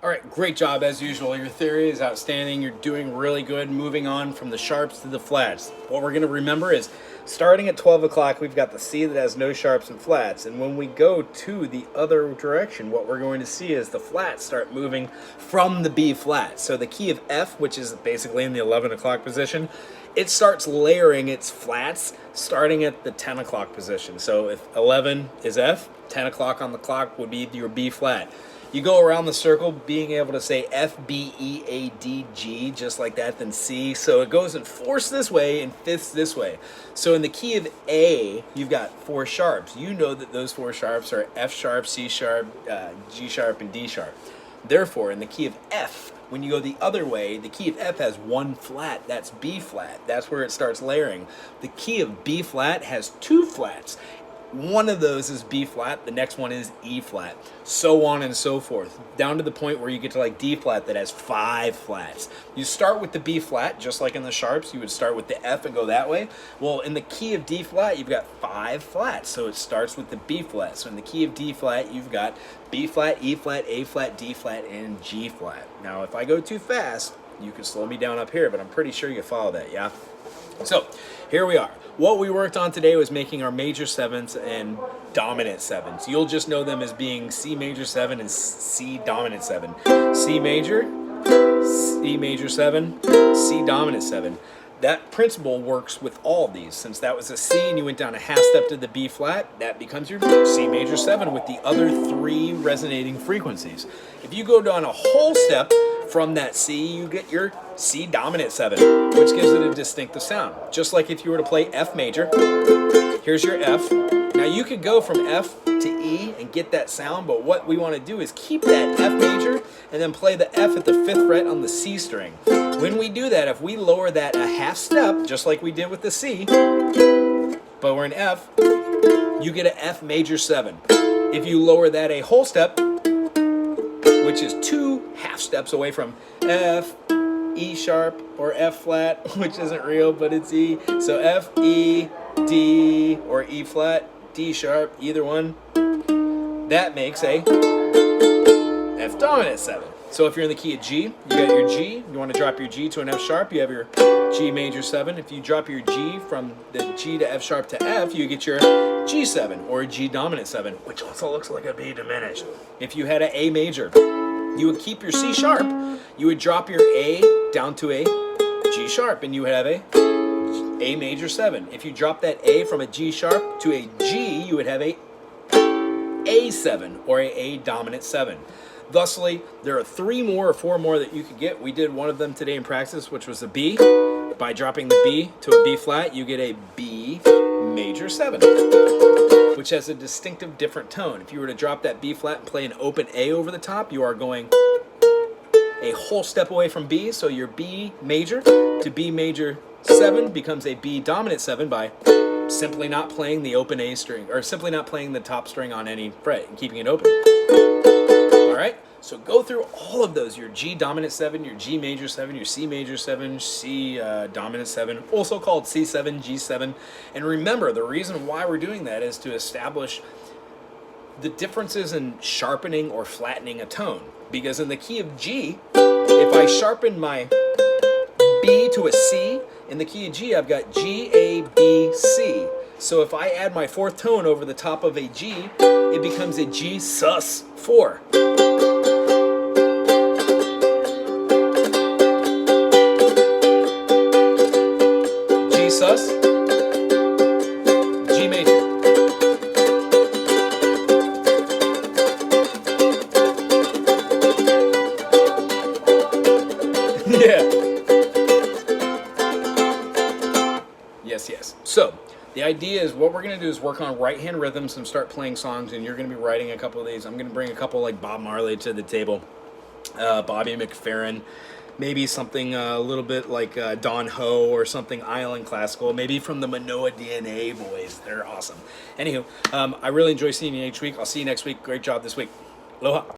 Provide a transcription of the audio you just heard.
All right, great job as usual. Your theory is outstanding. You're doing really good. Moving on from the sharps to the flats. What we're going to remember is starting at 12 o'clock, we've got the C that has no sharps and flats. And when we go to the other direction, what we're going to see is the flats start moving from the B flat. So the key of F, which is basically in the 11 o'clock position, it starts layering its flats starting at the 10 o'clock position. So if 11 is F, 10 o'clock on the clock would be your B flat. You go around the circle being able to say F, B, E, A, D, G, just like that, then C. So it goes in fourths this way and fifths this way. So in the key of A, you've got four sharps. You know that those four sharps are F sharp, C sharp, G sharp, and D sharp. Therefore, in the key of F, when you go the other way, the key of F has one flat. That's B flat. That's where it starts layering. The key of B flat has two flats. One of those is B flat, the next one is E flat, so on and so forth, down to the point where you get to like D flat that has five flats. You start with the B flat, just like in the sharps, you would start with the F and go that way. Well, in the key of D flat, you've got five flats, so it starts with the B flat. So in the key of D flat, you've got B flat, E flat, A flat, D flat, and G flat. Now, if I go too fast, you can slow me down up here, but I'm pretty sure you follow that, yeah? So, here we are. What we worked on today was making our major sevenths and dominant sevenths. You'll just know them as being C major 7 and C dominant 7. C major 7, C dominant 7. That principle works with all of these. Since that was a C and you went down a half step to the B flat, that becomes your C major 7 with the other three resonating frequencies. If you go down a whole step from that C, you get your C dominant 7, which gives it a distinctive sound. Just like if you were to play F major, here's your F. Now you could go from F to E and get that sound, but what we want to do is keep that F major and then play the F at the 5th fret on the C string. When we do that, if we lower that a half step, just like we did with the C, but we're in F, you get an F major 7. If you lower that a whole step, which is 2 half steps away from F, E sharp, or F flat, which isn't real, but it's E. So F, E, D, or E flat, D sharp, either one. That makes a F dominant 7. So if you're in the key of G, you got your G. You want to drop your G to an F sharp, you have your G major 7. If you drop your G from the G to F sharp to F, you get your G7 or G dominant 7, which also looks like a B diminished. If you had an A major, you would keep your C sharp. You would drop your A down to a G sharp, and you would have a major 7. If you drop that A from a G sharp to a G, you would have a A7 or a dominant 7. Thusly, there are 3 more or 4 more that you could get. We did one of them today in practice, which was a B. By dropping the B to a B flat, you get a B major 7, which has a distinctive different tone. If you were to drop that B flat and play an open A over the top, you are going a whole step away from B, so your B major to B major 7 becomes a B dominant 7 by simply not playing the open A string, or simply not playing the top string on any fret and keeping it open. Alright, so go through all of those, your G dominant 7, your G major 7, your C major 7, C dominant 7, also called C7, G7. And remember, the reason why we're doing that is to establish the differences in sharpening or flattening a tone. Because in the key of G, if I sharpen my B to a C, in the key of G, I've got G, A, B, C. So if I add my 4th tone over the top of a G, it becomes a G sus 4. G sus, G major. Yeah. Yes. So, the idea is what we're going to do is work on right-hand rhythms and start playing songs, and you're going to be writing a couple of these. I'm going to bring a couple like Bob Marley to the table, Bobby McFerrin, maybe something a little bit like Don Ho or something island classical, maybe from the Manoa DNA boys. They're awesome. Anywho, I really enjoy seeing you each week. I'll see you next week. Great job this week. Aloha.